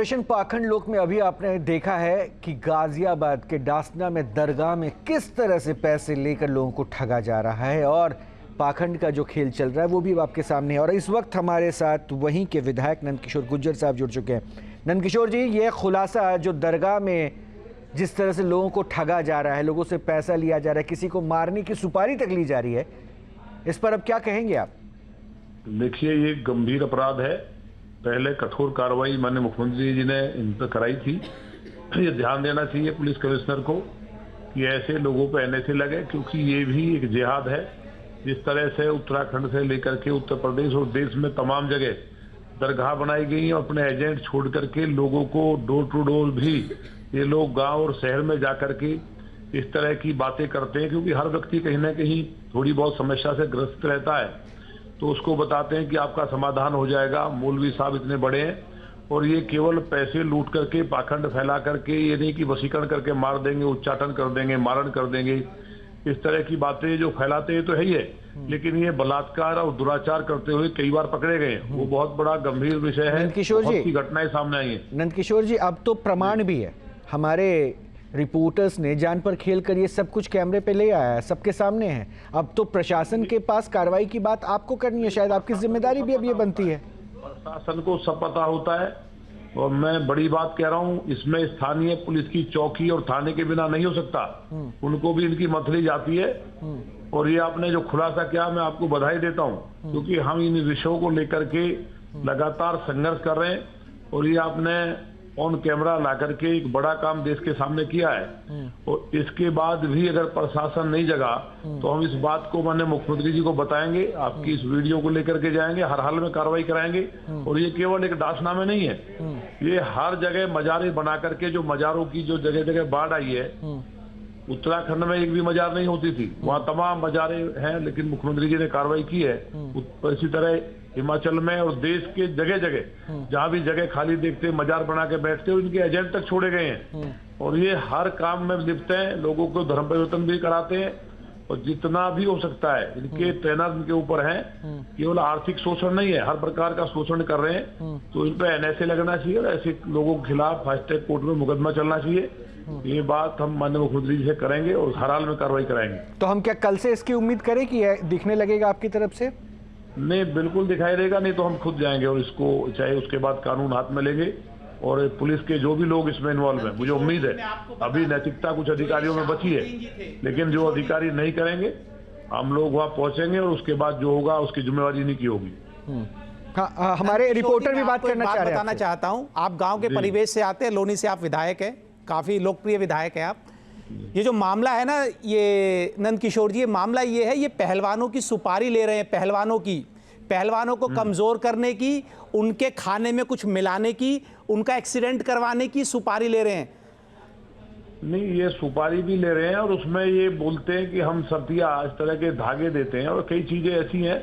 Operation पाखंड लोक में अभी आपने देखा है कि गाजियाबाद के डासना में दरगाह में किस तरह से पैसे लेकर लोगों को ठगा जा रहा है और पाखंड का जो खेल चल रहा है वो भी आपके सामने है। और इस वक्त हमारे साथ वहीं के विधायक नंदकिशोर गुर्जर साहब जुड़ चुके हैं। नंदकिशोर जी, ये खुलासा जो दरगाह में जिस तरह से लोगों को ठगा जा रहा है, लोगों से पैसा लिया जा रहा है, किसी को मारने की सुपारी तक ली जा रही है, इस पर अब क्या कहेंगे आप? देखिए, ये गंभीर अपराध है। पहले कठोर कार्रवाई माननीय मुख्यमंत्री जी ने इन पर कराई थी। ये ध्यान देना चाहिए पुलिस कमिश्नर को कि ऐसे लोगों पर एनएसए लगे, क्योंकि ये भी एक जिहाद है। जिस तरह से उत्तराखंड से लेकर के उत्तर प्रदेश और देश में तमाम जगह दरगाह बनाई गई और अपने एजेंट छोड़ करके लोगों को डोर टू डोर भी ये लोग गांव और शहर में जाकर के इस तरह की बातें करते हैं, क्योंकि हर व्यक्ति कहीं ना कहीं थोड़ी बहुत समस्या से ग्रस्त रहता है, तो उसको बताते हैं कि आपका समाधान हो जाएगा। मौलवी साहब इतने बड़े हैं और ये केवल पैसे लूट करके, पाखंड फैला करके, ये नहीं कि वशीकरण करके मार देंगे, उच्चाटन कर देंगे, मारण कर देंगे, इस तरह की बातें जो फैलाते हैं तो है ही है। लेकिन ये बलात्कार और दुराचार करते हुए कई बार पकड़े गए, वो बहुत बड़ा गंभीर विषय है। नंदकिशोर जी, घटनाएं सामने आई है। नंदकिशोर जी, अब तो प्रमाण भी है। हमारे रिपोर्टर्स ने जान पर खेल कर ये सब कुछ कैमरे पे ले आया है, सबके सामने है। अब तो प्रशासन के पास कार्रवाई की बात आपको करनी है, शायद आपकी जिम्मेदारी भी अब ये बनती है। प्रशासन को सब पता होता है और मैं बड़ी बात कह रहा हूँ, इसमें स्थानीय पुलिस की चौकी और थाने के बिना नहीं हो सकता। उनको भी इनकी मथली जाती है। और ये आपने जो खुलासा किया, मैं आपको बधाई देता हूँ, क्योंकि हम इन विषयों को लेकर के लगातार संघर्ष कर रहे हैं और ये आपने ऑन कैमरा ला करके एक बड़ा काम देश के सामने किया है। और इसके बाद भी अगर प्रशासन नहीं जगा तो हम इस बात को माननीय मुख्यमंत्री जी को बताएंगे, आपकी इस वीडियो को लेकर के जाएंगे, हर हाल में कार्रवाई कराएंगे। और ये केवल एक डासना में नहीं है, ये हर जगह मजारे बना करके, जो मजारों की जो जगह जगह बाढ़ आई है, उत्तराखंड में एक भी मजार नहीं होती थी, वहाँ तमाम मजारे हैं, लेकिन मुख्यमंत्री जी ने कार्रवाई की है। इसी तरह हिमाचल में और देश के जगह जगह जहाँ भी जगह खाली देखते मजार बना के बैठते हो, इनके एजेंट तक छोड़े गए हैं। और ये हर काम में लिप्त हैं, लोगों को धर्म परिवर्तन भी कराते हैं और जितना भी हो सकता है इनके तैनात इनके ऊपर है। केवल आर्थिक शोषण नहीं है, हर प्रकार का शोषण कर रहे हैं, तो इन पर एनएसए लगना चाहिए और ऐसे लोगों के खिलाफ फास्ट ट्रैक कोर्ट में मुकदमा चलना चाहिए। ये बात हम माननीय मुख्यमंत्री जी से करेंगे और हर हाल में कार्रवाई कराएंगे। तो हम क्या कल से इसकी उम्मीद करें कि दिखने लगेगा आपकी तरफ से? नहीं, बिल्कुल दिखाई देगा, नहीं तो हम खुद जाएंगे और इसको चाहे उसके बाद कानून हाथ में लेंगे। और पुलिस के जो भी लोग इसमें इन्वॉल्व हैं, मुझे उम्मीद है अभी नैतिकता कुछ अधिकारियों में बची है, लेकिन जो अधिकारी नहीं करेंगे हम लोग वहाँ पहुंचेंगे और उसके बाद जो होगा उसकी जिम्मेवारी इन्हीं की होगी। हाँ, हमारे रिपोर्टर भी बात करना चाह रहे हैं। बताना चाहता हूँ, आप गाँव के परिवेश से आते हैं, लोनी से आप विधायक है, काफी लोकप्रिय विधायक है आप। ये जो मामला है ना, ये नंदकिशोर जी, ये मामला ये है, ये पहलवानों की सुपारी ले रहे हैं, पहलवानों को कमजोर करने की, उनके खाने में कुछ मिलाने की, उनका एक्सीडेंट करवाने की सुपारी ले रहे हैं। नहीं, ये सुपारी भी ले रहे हैं और उसमें ये बोलते हैं कि हम सतिया इस तरह के धागे देते हैं। और कई चीजें ऐसी हैं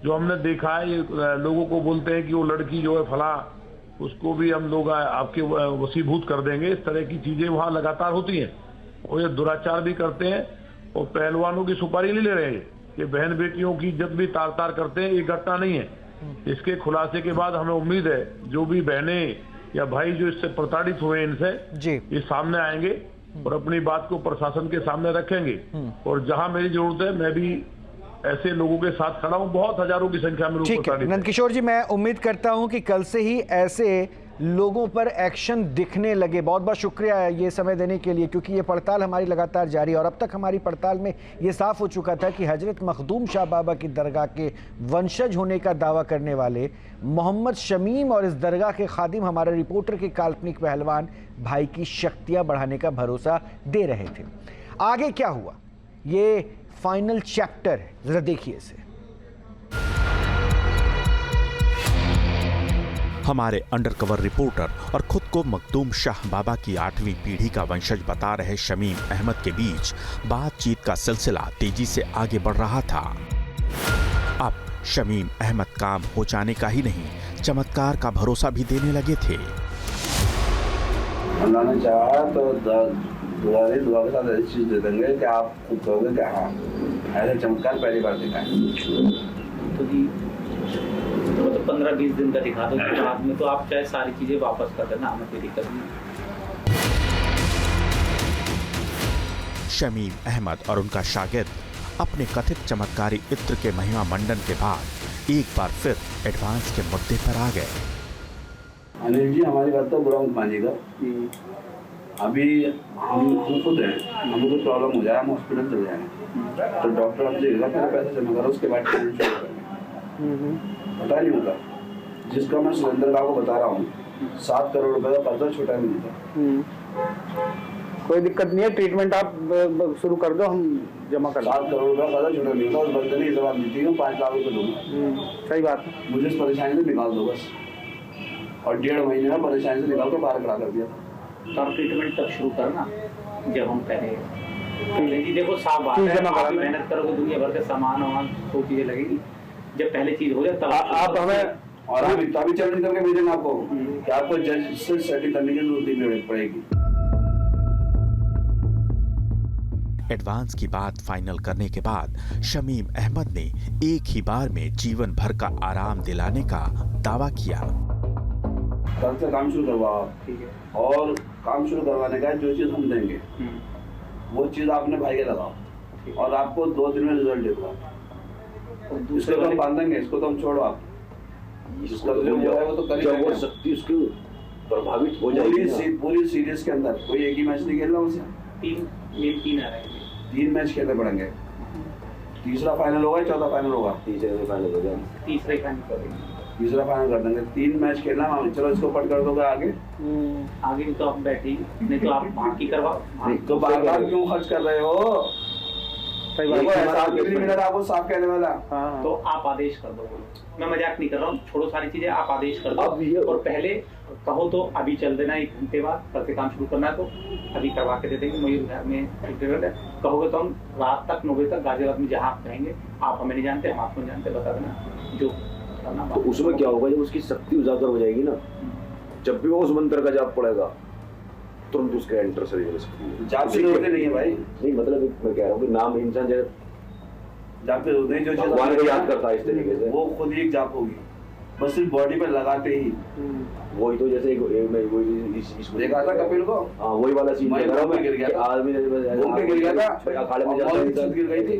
जो हमने देखा है, ये लोगों को बोलते हैं कि वो लड़की जो है फला, उसको भी हम लोग आपके वशीभूत कर देंगे। इस तरह की चीजें वहाँ लगातार होती हैं और ये दुराचार भी करते हैं और पहलवानों की सुपारी नहीं ले रहे हैं। ये बहन बेटियों की इज्जत भी तार तार करते हैं, ये घटना नहीं है। इसके खुलासे के बाद हमें उम्मीद है जो भी बहनें या भाई जो इससे प्रताड़ित हुए इनसे जी, ये सामने आएंगे और अपनी बात को प्रशासन के सामने रखेंगे। और जहां मेरी जरूरत है मैं भी ऐसे लोगों के साथ खड़ा हूं, बहुत हजारों की संख्या में लोग प्रताड़ित। नंदकिशोर जी, मैं उम्मीद करता हूं कि कल से ही ऐसे लोगों पर एक्शन दिखने लगे। बहुत बहुत शुक्रिया ये समय देने के लिए, क्योंकि ये पड़ताल हमारी लगातार जारी है और अब तक हमारी पड़ताल में ये साफ हो चुका था कि हजरत मखदूम शाह बाबा की दरगाह के वंशज होने का दावा करने वाले मोहम्मद शमीम और इस दरगाह के खादिम हमारे रिपोर्टर के काल्पनिक पहलवान भाई की शक्तियां बढ़ाने का भरोसा दे रहे थे। आगे क्या हुआ, ये फाइनल चैप्टर है, जरा देखिए इसे। हमारे अंडरकवर रिपोर्टर और खुद को मखदूम शाह बाबा की 8वीं पीढ़ी का वंशज बता रहे शमीम अहमद के बीच बातचीत का सिलसिला तेजी से आगे बढ़ रहा था। अब शमीम अहमद काम हो जाने का ही नहीं, चमत्कार का भरोसा भी देने लगे थे। अल्लाह ने चाहा तो दुआ के साथ ऐसी चीज दे देंगे कि आप खुद कहोगे कि हाँ, ऐसा चमत्कार पहली बार देखा है। तो तो 15-20 दिन का दिखा दो, बाद में तो आप चाहे सारी चीजें वापस कर देना, हमें कोई दिक्कत नहीं। शमीम अहमद और उनका शागिर्द अपने कथित चमत्कारी इत्र के महिमा मंडन के बाद एक बार फिर एडवांस के मुद्दे पर आ गए। अनिल जी, हमारी बात तो बुरा मत मानिएगा। अभी हम खुद हैं, हमें कोई प्रॉब्लम हो जाए हम हॉस्पिटल चले जाएंगे तो डॉक्टर हमसे पहले पैसे जमा करो, उसके बाद ट्रीटमेंट शुरू करेंगे। पता नहीं होता, जिसका मैं सुरेंद्र का को बता रहा हूँ 7 करोड़ रुपए का कर्जा छोटा नहीं था। कोई दिक्कत नहीं है, ट्रीटमेंट आप शुरू कर दो, हम जमा कर 7 करोड़ रुपए कर्जा छोटा नहीं था। उस बंदे ने जवाब दी थी 5 लाख रुपए दूंगा। सही बात है। मुझे इस परेशानी से निकाल दो बस, और 1.5 महीने में परेशानी से निकाल कर बाहर खड़ा कर दिया था। तो आप ट्रीटमेंट तब शुरू करना जब हम करेंगे। जी देखो साफ बात है, आप मेहनत करोगे दुनिया भर के सामान वामान 100 चीजें लगेगी, जब पहले चीज हो जाए तब आप हमें, और हम इतना भी चैलेंज करके भेजेंगे आपको कि आपको जज से सेटिंग करने की जरूरत नहीं पड़ेगी। एडवांस की बात फाइनल करने के बाद शमीम अहमद ने एक ही बार में जीवन भर का आराम दिलाने का दावा किया। कल से काम शुरू करवाओ, ठीक है, और काम शुरू करवाने का जो चीज हम देंगे वो चीज आपने भाई के लगाओ, और आपको 2 दिन में रिजल्ट देगा। इसको तो हम बांधेंगे, इसको तो हम छोड़ो। आप जिसका जो है वो तो करेगा, शक्ति उसकी प्रभावित हो जाएगी पूरी सीरीज के अंदर। कोई एक ही मैच नहीं खेल रहा उसे, 3 आ रहे हैं, 3 मैच खेलने पड़ेंगे। तीसरा फाइनल होगा, चौथा फाइनल होगा, तीसरे फाइनल हो जाएगा, तीसरे फाइनल करेंगे, तीसरा फाइनल कर देंगे। 3 मैच खेलना, चलो इसको पट कर दोगे आगे। आगे तो आप बैठी, नहीं तो आप बाकी करवाओ। तो बार-बार क्यों खर्च कर रहे हो? सही बात है। आपको साफ कहने वाला। तो आप आदेश कर दो, बोलो, मैं मजाक नहीं कर रहा हूँ, छोड़ो सारी चीजें, आप आदेश कर दो। और पहले कहो तो अभी चल देना, 1 घंटे बाद कल से काम शुरू करना है तो अभी करवा के दे देंगे। मयूर घर में कहोगे तो हम रात तक 9 बजे तक गाजियाबाद में जहाँ आप कहेंगे, आप हमें नहीं जानते, हम आपको नहीं जानते, बता देना जो करना। तो उसमें क्या होगा, जब उसकी शक्ति उजागर हो जाएगी ना, जब भी वो उस मंत्र का जाप पड़ेगा तुरंत उसका एंटर शरीर में सकती है। जाप से होते नहीं है भाई, नहीं मतलब मैं कह रहा हूँ कि नाम इंसान जब जाप से होते ही जो चीज भगवान को याद करता है इस तरीके से, वो खुद ही एक जाप होगी, बस सिर्फ बॉडी पे लगाते ही। वही तो जैसे इसको देखा था कपिल को, हाँ वही वाला सीन गिर गया था, आदमी घूम के गिर गया था, अखाड़े में मॉल की छत गिर गई थी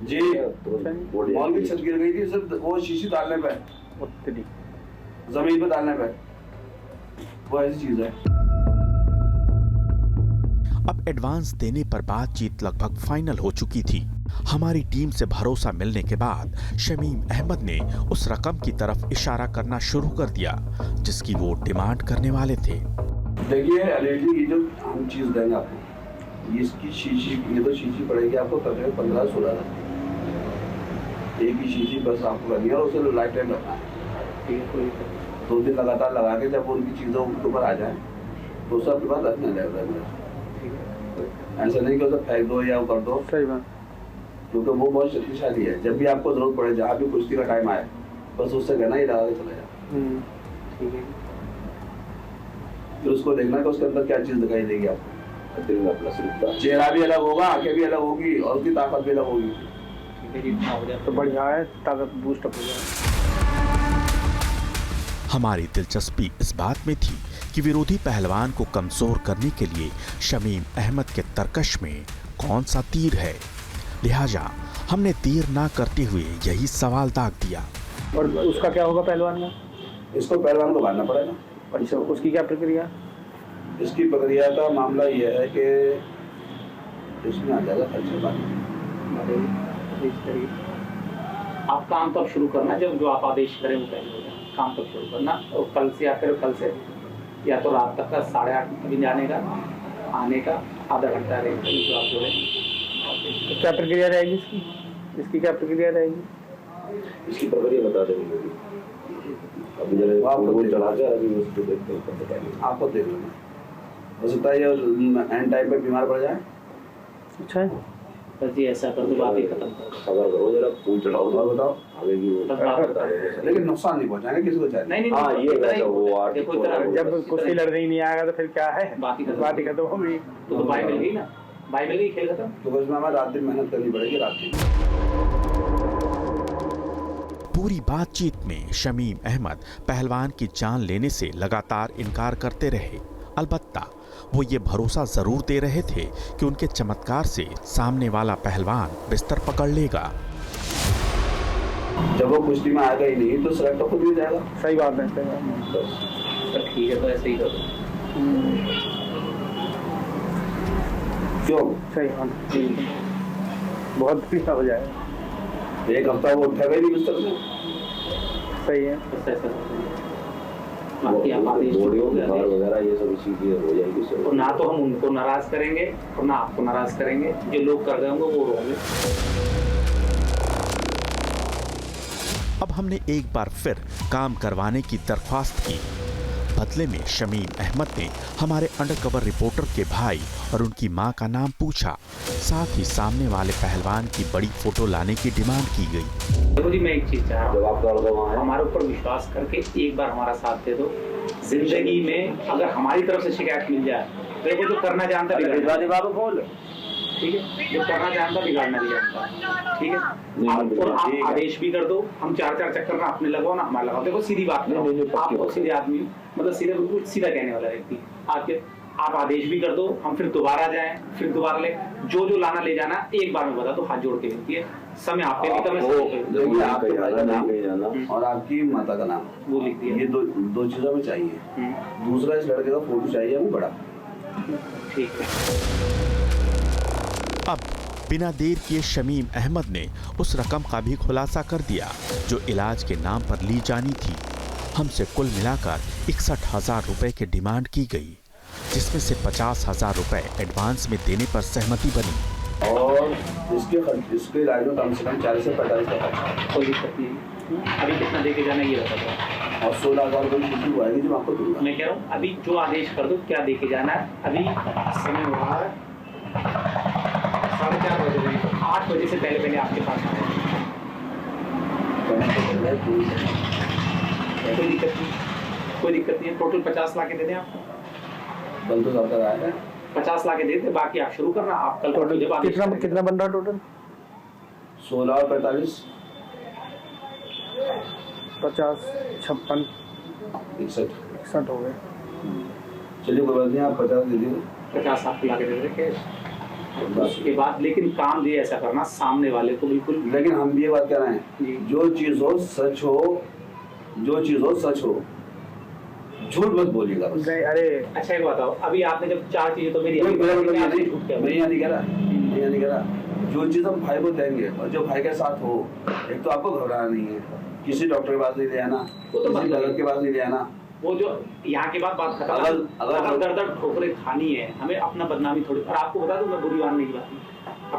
जी, बॉडी मॉल की छत गिर गई थी सिर्फ वो शीशी डालने पे, जमीन पे डालने पे, वो ऐसी चीज है। अब एडवांस देने पर बातचीत लगभग फाइनल हो चुकी थी। हमारी टीम से भरोसा मिलने के बाद शमीम अहमद ने उस रकम की तरफ इशारा करना शुरू कर दिया जिसकी वो डिमांड करने वाले थे। देखिए अनिल जी, ये जो हम चीज देंगे आपको, इसकी शीशी, ये तो शीशी पड़ेगी आपको तकरीबन 15-16 हज़ार। एक ही शीशी बस आपको करनी है, और उसे लाइफ टाइम रखना है। 2 दिन लगातार लगा के जब उनकी चीज़ें उनके ऊपर आ जाए तो उसके बाद रखना जाएगा। ऐसा नहीं कि उसे फेंक दो या कर दो, सही बात, क्योंकि वो बहुत शक्तिशाली है। जब भी आपको जरूरत पड़े, जहाँ भी कुश्ती का टाइम आए, बस उससे कहना ही लगा के चला जाए। फिर उसको देखना कि उसके अंदर क्या चीज़ दिखाई देगी आपको। चेहरा भी अलग होगा, आंखें भी अलग होगी, और उसकी ताकत भी अलग होगी। तो बढ़िया है, ताकत बूस्टअप हो जाए। हमारी दिलचस्पी इस बात में थी कि विरोधी पहलवान को कमजोर करने के लिए शमीम अहमद के तरकश में कौन सा तीर है, लिहाजा हमने देर ना करते हुए यही सवाल दाग दिया। और उसका क्या होगा पहलवान का? इसको पहलवान को बांधना पड़ेगा। अच्छा, उसकी क्या प्रक्रिया? इसकी प्रक्रिया का मामला ये है कि इसमें आ जाएगा खर्चा। आप काम तब शुरू करना जब जो आप आदेश करें वो पहले हो जाए, काम तब शुरू करना। और कल से आकर कल से या तो रात तक का 8:30 बजे जाने का, आने का आधा घंटा रहेगा जो आप बोले। क्या प्रक्रिया रहेगी इसकी? इसकी क्या प्रक्रिया रहेगी? इसकी प्रक्रिया बता देंगे अभी जब आपको चढ़ा के अभी उसको देखते हैं, आपको देख लेना। हो सकता है ये एंड टाइम पे बीमार पड़ जाए। अच्छा है, बस जी ऐसा कर दो, बात ही खत्म करो। खबर करो जरा, फूल चढ़ाओ, बताओ आगे की वो लेकिन नुकसान नहीं पहुंचाएंगे किसी को चाहे। नहीं हाँ, ये देखो इतना जब कुश्ती लड़ने ही नहीं आएगा तो फिर क्या है, बात ही खत्म हो गई। तो भाई मिल गई ना, भाई मिल गई, खेल खत्म। तो उसमें हमें रात दिन मेहनत करनी पड़ेगी, रात दिन। पूरी बातचीत में शमीम अहमद पहलवान की जान लेने से लगातार इनकार करते रहे। अलबत्ता वो ये भरोसा जरूर दे रहे थे कि उनके चमत्कार से सामने वाला पहलवान बिस्तर पकड़ लेगा। जब वो कुश्ती में आएगा ही नहीं तो सिलेक्ट खुद भी जाएगा। सही बात है, सही बात है। ठीक है, तो ऐसे ही करो। क्यों? सही बात है, बहुत बढ़िया हो जाएगा। एक हफ्ता वो उठेगा ही नहीं बिस्तर से। सही है। बाकी आप आदेश वगैरह ये सब चीजें हो जाएगी। और ना तो हम उनको नाराज करेंगे और ना आपको नाराज करेंगे। जो लोग कर रहे होंगे वो होंगे। अब हमने एक बार फिर काम करवाने की दरख्वास्त की। बदले में शमीम अहमद ने हमारे अंडरकवर रिपोर्टर के भाई और उनकी मां का नाम पूछा। साथ ही सामने वाले पहलवान की बड़ी फोटो लाने की डिमांड की गई। देखो जी, मैं एक चीज चाह रहा हूँ, है हमारे ऊपर विश्वास करके एक बार हमारा साथ दे दो। जिंदगी में अगर हमारी तरफ से शिकायत मिल जाए, देखो जो करना जानता है, ठीक है, जो करना जानता बिगाड़ना भी जानता, ठीक है। और आप आदेश भी कर दो, हम 4-4 चक्कर ना अपने लगाओ ना हमारे लगाओ। देखो सीधी बात करो, आप बहुत सीधे आदमी, मतलब सीधे बिल्कुल सीधा कहने वाला व्यक्ति। आप आदेश भी कर दो, हम फिर दोबारा जाएं, फिर दोबारा ले, जो लाना ले जाना एक बार में बता दो, हाथ जोड़ के विनती है। समय आपके भी कम है, आपके भाई का नाम और आपकी माता का नाम वो लिख दिया। ये दो चीजों में चाहिए। दूसरा इस लड़के का फोटो चाहिए हमें बड़ा। ठीक है। अब बिना देर किए शमीम अहमद ने उस रकम का भी खुलासा कर दिया जो इलाज के नाम पर ली जानी थी। हमसे कुल मिलाकर 61,000 रुपए की डिमांड की गई, जिसमें से 50,000 रुपए एडवांस में देने पर सहमति बनी। और इसके इलाज में कम से कम 40 से 45 का खर्चा। कोई दिक्कत नहीं। अभी कितना दे के जाना ये बता दो। और 16,000 रुपये की छुट्टी आएगी जो आपको दूंगा। मैं कह रहा हूँ अभी जो आदेश कर दो, क्या दे के जाना है। अभी समय हो रहा है 4:30 बजे, 8 बजे से पहले आपके पास आए। कोई दिक्कत नहीं है। टोटल 50 लाख दे दें आपको। बल तो ज्यादा आया है, 50 लाख दे दे, बाकी आप शुरू करना। आप कल कितना बन रहा टोटल? 16 और 45 50 56 61 हो गए। चलिए कोई बात नहीं, आप 50 दे दीजिए। 50 आपको ला के दे देंगे उसके बाद। लेकिन काम ये ऐसा करना सामने वाले को बिल्कुल। लेकिन हम भी ये बात कह रहे हैं, जो चीज हो सच हो, जो चीज हो सच हो, झूठ मत बोलिएगा बस। अरे अच्छा एक बताओ, अभी आपने जब 4 चीजें तो मेरी मैं यहाँ नहीं कह रहा, जो चीज हम भाई को देंगे और जो भाई के साथ हो, एक तो आपको घबराना नहीं है, किसी डॉक्टर के पास नहीं ले आना, किसी गलत के पास नहीं ले आना। वो जो यहाँ के बाद बात खत्म। अगर दर ठोकरें खानी है हमें, अपना बदनामी थोड़ी। और आपको बता दूं, मैं बुरी मानने की बात नहीं,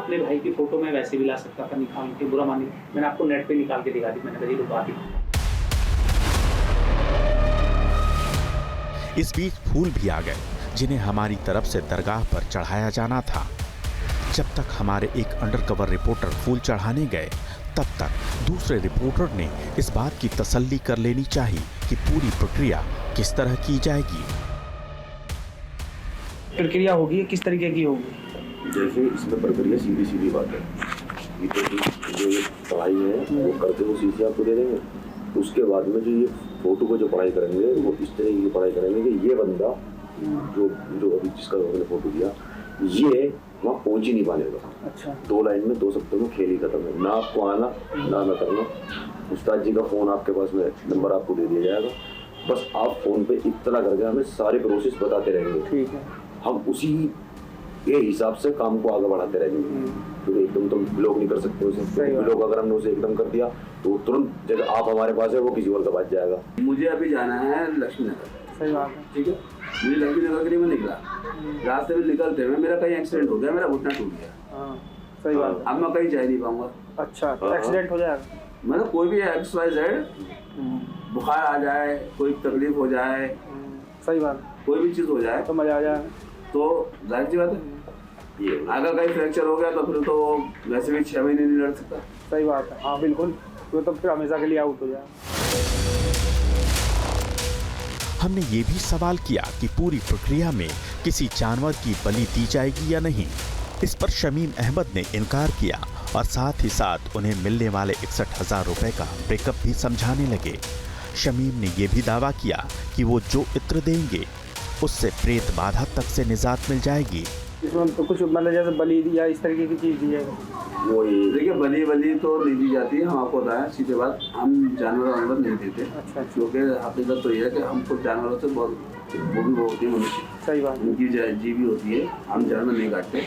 अपने भाई की फोटो में वैसे भी ला सकता था निकाल के, बुरा मानी। मैंने आपको नेट पे निकाल के दिखा दी, मैंने कही रुकवा दी। इस बीच फूल भी आ गए, जिन्हें हमारी तरफ से दरगाह पर चढ़ाया जाना था। जब तक हमारे एक अंडरकवर रिपोर्टर फूल चढ़ाने गए, तब तक दूसरे रिपोर्टर ने इस बात की तसल्ली कर लेनी चाहिए कि पूरी प्रक्रिया किस तरह की जाएगी। प्रक्रिया होगी किस तरीके की होगी? जैसे इसमें प्रक्रिया सीधी बात है, जो ये पढ़ाई है वो करते हुए सीधी आपको दे देंगे। उसके बाद में जो ये फोटो को जो पढ़ाई करेंगे वो इस तरह की पढ़ाई करेंगे कि ये बंदा जो अभी जिसका उन्होंने फोटो दिया, ये वहाँ पहुंच ही नहीं पाएगा। अच्छा। 2 लाइन में 2 सप्ताह में खेल ही खत्म है। ना आपको आना ना करना। उस्ताद जी का फोन आपके पास में, नंबर आपको दे दिया जाएगा। बस आप फोन पे इतना करके हमें सारे प्रोसेस बताते रहेंगे। ठीक है। हम उसी के हिसाब से काम को आगे बढ़ाते रहेंगे। तो एकदम तो ब्लॉक नहीं कर सकते उसे। ब्लॉक अगर हमने उसे एकदम कर दिया तो तुरंत जैसे आप हमारे पास है वो किसी और के पास जाएगा। मुझे अभी जाना है लक्ष्मी नगर। सही बात है। ठीक है, मुझे लक्ष्मी नगर के लिए मैं निकला, रास्ते में निकलते हुए मेरा कहीं एक्सीडेंट हो गया, मेरा घुटना टूट गया। सही बात। अब मैं कहीं जा नहीं पाऊंगा। अच्छा, तो एक्सीडेंट हो जाएगा? मतलब कोई भी XYZ बुखार आ जाए, कोई तकलीफ हो जाए, सही बात, कोई भी चीज हो जाए तो मजा आ जाए। तो जाहिर सी बात है, ये अगर कहीं फ्रैक्चर हो गया तो फिर तो वैसे भी 6 महीने नहीं लड़ सकता। सही बात है। हाँ बिल्कुल, तो फिर हमेशा के लिए आउट हो जाए। हमने ये भी सवाल किया कि पूरी प्रक्रिया में किसी जानवर की बलि दी जाएगी या नहीं। इस पर शमीम अहमद ने इनकार किया और साथ ही साथ उन्हें मिलने वाले 61,000 रुपए का ब्रेकअप भी समझाने लगे। शमीम ने यह भी दावा किया कि वो जो इत्र देंगे उससे प्रेत बाधा तक से निजात मिल जाएगी। इसमें तो कुछ मतलब जैसे बलि या इस तरीके की चीज़ दी जाएगी? वही देखिए, बलि तो नहीं दी जाती है। हम आपको बताएं सीधे बात, हम जानवर नहीं देते। अच्छा। क्योंकि हकीकत तो ये है कि हमको जानवरों से बहुत वो भी होती है मनुष्य, सही बात, उनकी जीवी होती है, हम जानवर नहीं काटते।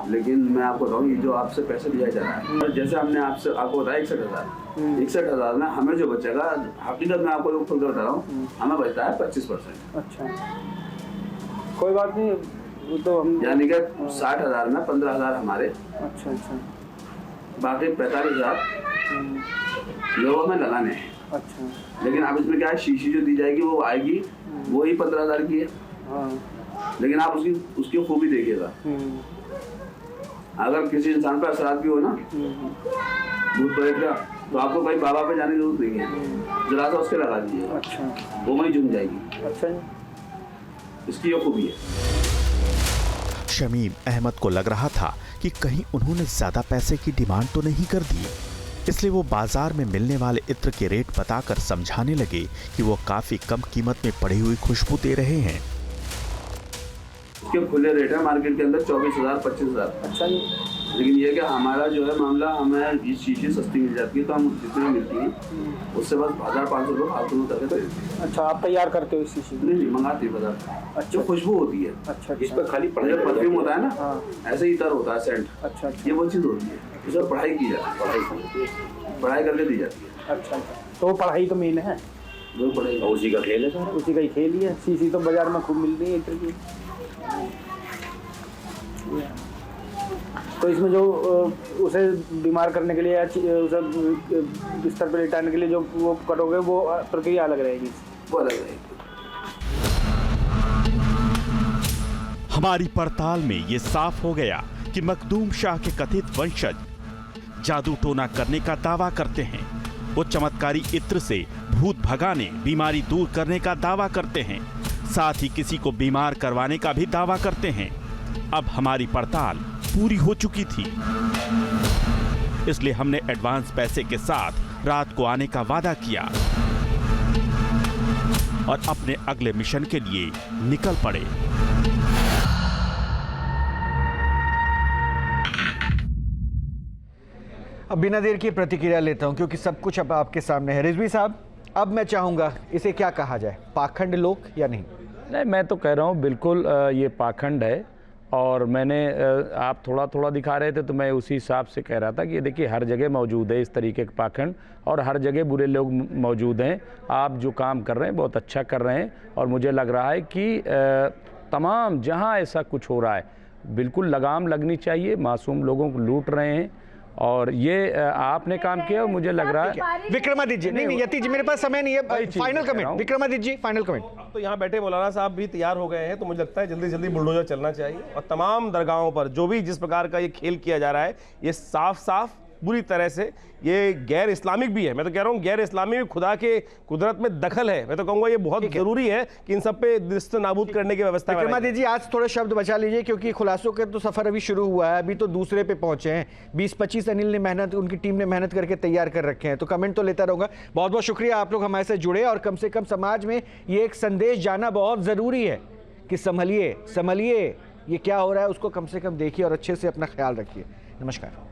लेकिन मैं आपको बताऊँ, ये जो आपसे पैसे लिया जा रहा है, जैसे हमने आपको बताया 61,000 में हमें जो बचेगा, हकीकत में आपको खुल कर बता रहा हूँ, हमें बचता है 25%। अच्छा, कोई बात नहीं, वो तो हम यानी कि 60,000 में 15,000 हमारे। अच्छा, बाकी 45,000 लोगों में लगाने हैं। अच्छा, लेकिन अब इसमें क्या है, शीशी जो दी जाएगी वो आएगी, वो ही 15,000 की है। हाँ। लेकिन आप उसकी खूबी देखिएगा, अगर किसी इंसान पर असरात भी हो ना, भूत प्रेत का, तो आपको कहीं बाबा पे जाने की जरूरत नहीं है, जरा सा उसके लगा दीजिए। अच्छा, वो वहीं जुम जाएगी। अच्छा, इसकी ये खूबी है। शमीम अहमद को लग रहा था कि कहीं उन्होंने ज्यादा पैसे की डिमांड तो नहीं कर दी, इसलिए वो बाजार में मिलने वाले इत्र के रेट बताकर समझाने लगे कि वो काफी कम कीमत में पड़ी हुई खुशबू दे रहे हैं। इसके खुले रेट है मार्केट के अंदर 24,000 25,000। अच्छा जी। लेकिन ये कि हमारा जो है मामला, हमें ये चीज़ें सस्ती मिल जाती है, तो हम जितनी मिलती है उससे बस 1,500 रुपये फालतू करके दे देते हैं। अच्छा, आप तैयार करते हो इस चीज़? नहीं, मंगाते हैं बाजार। अच्छा, खुशबू होती है। अच्छा, इस पर खाली परफ्यूम होता है ना, ऐसे ही इतर होता है, सेंट। अच्छा, ये वो चीज़ होती है, इस पर पढ़ाई की जाती है, पढ़ाई करके दी जाती है। अच्छा, तो पढ़ाई तो मेन है, वो पढ़ाई उसी का खेल है सर, उसी का ही खेल ही है। शीशी तो बाजार में खूब मिल रही है इत्र की। तो इसमें जो उसे बीमार करने के लिए या उसे बिस्तर पर लेटाने के लिए जो वो करोगे, वो प्रक्रिया अलग रहेगी, वो अलग रहेगी। हमारी पड़ताल में ये साफ हो गया कि मखदूम शाह के कथित वंशज जादू टोना करने का दावा करते हैं। वो चमत्कारी इत्र से भूत भगाने, बीमारी दूर करने का दावा करते हैं, साथ ही किसी को बीमार करवाने का भी दावा करते हैं। अब हमारी पड़ताल पूरी हो चुकी थी, इसलिए हमने एडवांस पैसे के साथ रात को आने का वादा किया और अपने अगले मिशन के लिए निकल पड़े। अब बिना देर की प्रतिक्रिया लेता हूं, क्योंकि सब कुछ अब आपके सामने है। रिजवी साहब, अब मैं चाहूंगा इसे क्या कहा जाए, पाखंड लोक या नहीं? नहीं, मैं तो कह रहा हूँ बिल्कुल ये पाखंड है। और मैंने आप थोड़ा थोड़ा दिखा रहे थे तो मैं उसी हिसाब से कह रहा था कि ये देखिए हर जगह मौजूद है इस तरीके के पाखंड, और हर जगह बुरे लोग मौजूद हैं। आप जो काम कर रहे हैं बहुत अच्छा कर रहे हैं, और मुझे लग रहा है कि तमाम जहां ऐसा कुछ हो रहा है बिल्कुल लगाम लगनी चाहिए। मासूम लोगों को लूट रहे हैं, और ये आपने काम किया, और मुझे लग रहा है। विक्रमादित्य जी, नहीं यति जी, मेरे पास समय नहीं है, फाइनल कमेंट विक्रमादित्य जी, फाइनल कमेंट। तो यहाँ बैठे मौलाना साहब भी तैयार हो गए हैं, तो मुझे लगता है जल्दी जल्दी बुलडोजर चलना चाहिए, और तमाम दरगाहों पर जो भी जिस प्रकार का ये खेल किया जा रहा है, ये साफ साफ बुरी तरह से ये गैर इस्लामिक भी है। मैं तो कह रहा हूँ गैर इस्लामी भी खुदा के कुदरत में दखल है। मैं तो कहूँगा ये बहुत जरूरी है कि इन सब पे दस्त नाबूद करने की व्यवस्था। विक्रमादित्य जी, आज थोड़े शब्द बचा लीजिए, क्योंकि खुलासों के तो सफर अभी शुरू हुआ है, अभी तो दूसरे पे पहुंचे हैं। 20-25 अनिल ने मेहनत, उनकी टीम ने मेहनत करके तैयार कर रखे हैं, तो कमेंट तो लेता रहूंगा। बहुत बहुत शुक्रिया, आप लोग हमारे से जुड़े, और कम से कम समाज में ये एक संदेश जाना बहुत जरूरी है कि संभलिए, ये क्या हो रहा है उसको कम से कम देखिए और अच्छे से अपना ख्याल रखिए। नमस्कार।